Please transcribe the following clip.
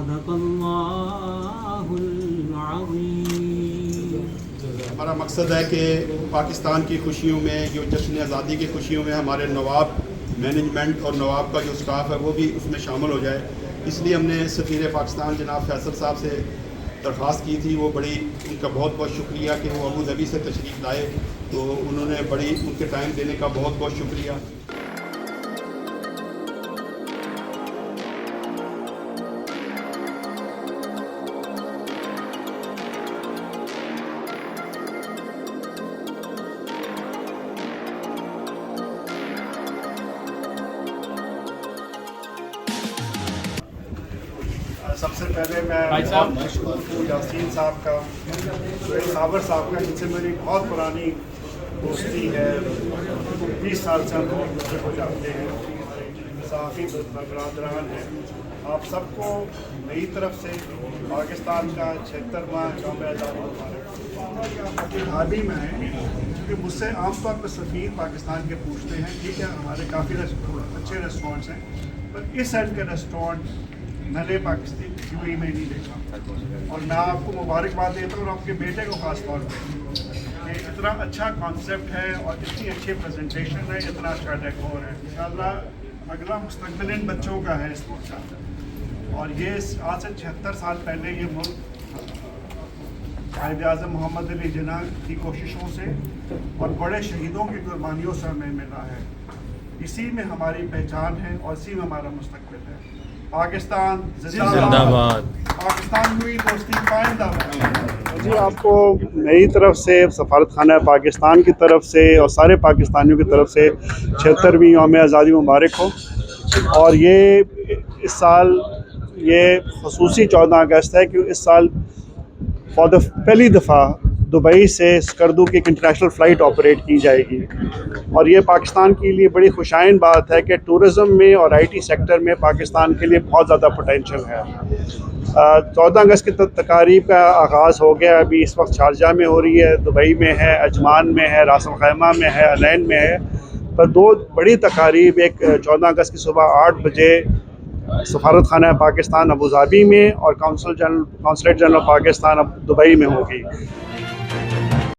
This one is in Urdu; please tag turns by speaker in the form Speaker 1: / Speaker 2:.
Speaker 1: صدق اللہ العظیم۔
Speaker 2: ہمارا مقصد ہے کہ پاکستان کی خوشیوں میں، جو جشن آزادی کی خوشیوں میں ہمارے نواب مینجمنٹ اور نواب کا جو سٹاف ہے وہ بھی اس میں شامل ہو جائے۔ اس لیے ہم نے سفیر پاکستان جناب فیصل صاحب سے درخواست کی تھی، وہ بڑی ان کا بہت بہت شکریہ کہ وہ ابو ظبی سے تشریف لائے، تو انہوں نے بڑی ان کے ٹائم دینے کا بہت بہت شکریہ۔ سب سے پہلے میں یاسین صاحب کا، سہیل صابر صاحب کا، جن سے میری بہت پرانی دوستی ہے، 20 سال سے ہم ایک دوسرے کو جانتے ہیں، صحافی برادران ہیں۔ آپ سب کو میری طرف سے پاکستان کا 76واں یوم آزادی مبارک۔ حال ہی میں ہے کہ مجھ سے عام طور پر سفیر پاکستان کے پوچھتے ہیں، ٹھیک ہے ہمارے کافی اچھے ریسٹورینٹس ہیں، پر اس اینڈ کے ریسٹورینٹ نئے پاکستان UAE میں نہیں دیکھا، اور میں آپ کو مبارکباد دیتا ہوں اور آپ کے بیٹے کو خاص طور پر کہ اتنا اچھا کانسیپٹ ہے اور اتنی اچھی پریزنٹیشن ہے، اتنا اچھا ڈیکور ہے۔ انشاءاللہ اگلا مستقبل ان بچوں کا ہے اس ملک کا، اور یہ آج سے 76 سال پہلے یہ ملک قائد اعظم محمد علی جناح کی کوششوں سے اور بڑے شہیدوں کی قربانیوں سے ہمیں ملا ہے۔ اسی میں ہماری پہچان ہے اور اسی میں ہمارا مستقبل ہے۔ پاکستان زندہ باد، پاکستان ہوئی دوستی قائم داماد۔ جی آپ کو میری طرف سے، سفارت خانہ پاکستان کی طرف سے اور سارے پاکستانیوں کی طرف سے 76ویں یوم آزادی مبارک ہو۔ اور یہ اس سال یہ خصوصی 14 اگست ہے کہ اس سال پہلی دفعہ دبئی سے اسکردو کی ایک انٹرنیشنل فلائٹ آپریٹ کی جائے گی، اور یہ پاکستان کے لیے بڑی خوشائن بات ہے کہ ٹورزم میں اور IT سیکٹر میں پاکستان کے لیے بہت زیادہ پوٹینشیل ہے۔ 14 اگست کی تقاریب کا آغاز ہو گیا، ابھی اس وقت شارجہ میں ہو رہی ہے، دبئی میں ہے، عجمان میں ہے، راس الخیمہ میں ہے، العین میں ہے، پر دو بڑی تقاریب، ایک 14 اگست کی صبح 8 بجے سفارت خانہ پاکستان ابوظہبی میں اور قونصلیٹ جنرل پاکستان دبئی میں ہوگی۔